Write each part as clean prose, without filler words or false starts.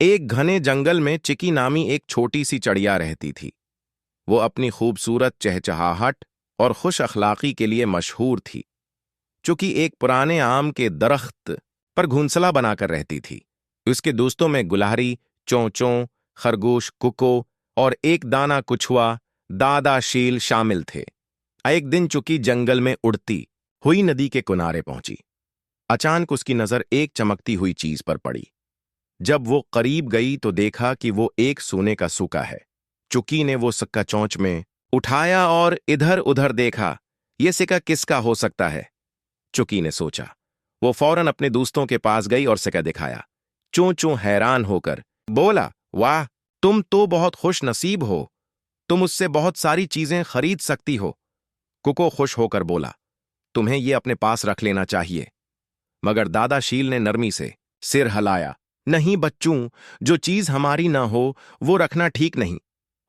एक घने जंगल में चिकी नामी एक छोटी सी चिड़िया रहती थी। वो अपनी खूबसूरत चहचहाहट और खुश अखलाकी के लिए मशहूर थी। चुकी एक पुराने आम के दरख्त पर घोंसला बनाकर रहती थी। उसके दोस्तों में गुलहरी, चोंचों, खरगोश कुको और एक दाना कुछुआ दादा शील शामिल थे। एक दिन चुकी जंगल में उड़ती हुई नदी के किनारे पहुंची। अचानक उसकी नजर एक चमकती हुई चीज पर पड़ी। जब वो करीब गई तो देखा कि वो एक सोने का सिक्का है। चुकी ने वो सिक्का चोंच में उठाया और इधर उधर देखा। ये सिक्का किसका हो सकता है? चुकी ने सोचा। वो फौरन अपने दोस्तों के पास गई और सिक्का दिखाया। चोंचो हैरान होकर बोला, वाह, तुम तो बहुत खुश नसीब हो। तुम उससे बहुत सारी चीजें खरीद सकती हो। कुको खुश होकर बोला, तुम्हें ये अपने पास रख लेना चाहिए। मगर दादा शील ने नरमी से सिर हिलाया। नहीं बच्चों, जो चीज हमारी ना हो वो रखना ठीक नहीं।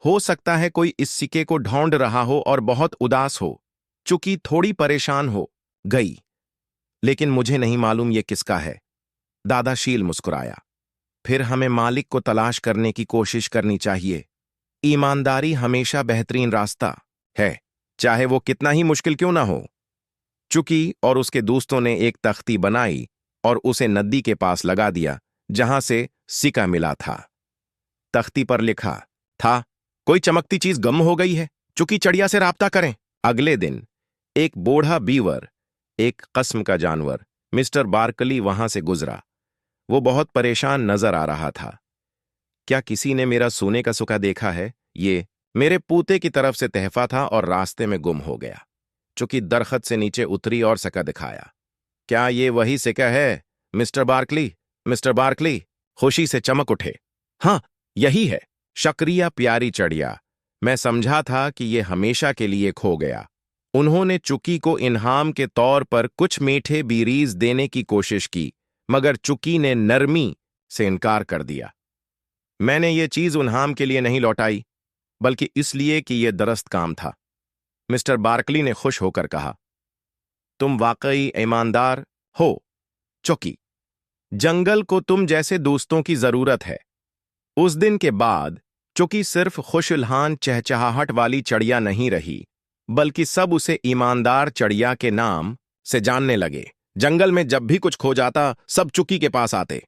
हो सकता है कोई इस सिक्के को ढूंढ रहा हो और बहुत उदास हो। चुकी थोड़ी परेशान हो गई। लेकिन मुझे नहीं मालूम ये किसका है। दादा शील मुस्कुराया। फिर हमें मालिक को तलाश करने की कोशिश करनी चाहिए। ईमानदारी हमेशा बेहतरीन रास्ता है, चाहे वो कितना ही मुश्किल क्यों ना हो। चुकी और उसके दोस्तों ने एक तख्ती बनाई और उसे नदी के पास लगा दिया जहां से सिक्का मिला था। तख्ती पर लिखा था, कोई चमकती चीज गुम हो गई है, चुकी चिड़िया से राब्ता करें। अगले दिन एक बूढ़ा बीवर, एक कस्म का जानवर, मिस्टर बार्कली वहां से गुजरा। वो बहुत परेशान नजर आ रहा था। क्या किसी ने मेरा सोने का सिक्का देखा है? ये मेरे पोते की तरफ से तहफा था और रास्ते में गुम हो गया। चुकी दरख्त से नीचे उतरी और सिक्का दिखाया। क्या ये वही सिक्का है, मिस्टर बार्कली? मिस्टर बार्कली खुशी से चमक उठे। हाँ, यही है। शुक्रिया प्यारी चिड़िया, मैं समझा था कि ये हमेशा के लिए खो गया। उन्होंने चुकी को इनाम के तौर पर कुछ मीठे बीरीज देने की कोशिश की, मगर चुकी ने नरमी से इनकार कर दिया। मैंने ये चीज इनाम के लिए नहीं लौटाई, बल्कि इसलिए कि यह दरस्त काम था। मिस्टर बार्कली ने खुश होकर कहा, तुम वाकई ईमानदार हो चुकी। जंगल को तुम जैसे दोस्तों की जरूरत है। उस दिन के बाद चुकी सिर्फ खुशहाल चहचहाहट वाली चिड़िया नहीं रही, बल्कि सब उसे ईमानदार चिड़िया के नाम से जानने लगे। जंगल में जब भी कुछ खो जाता, सब चुकी के पास आते।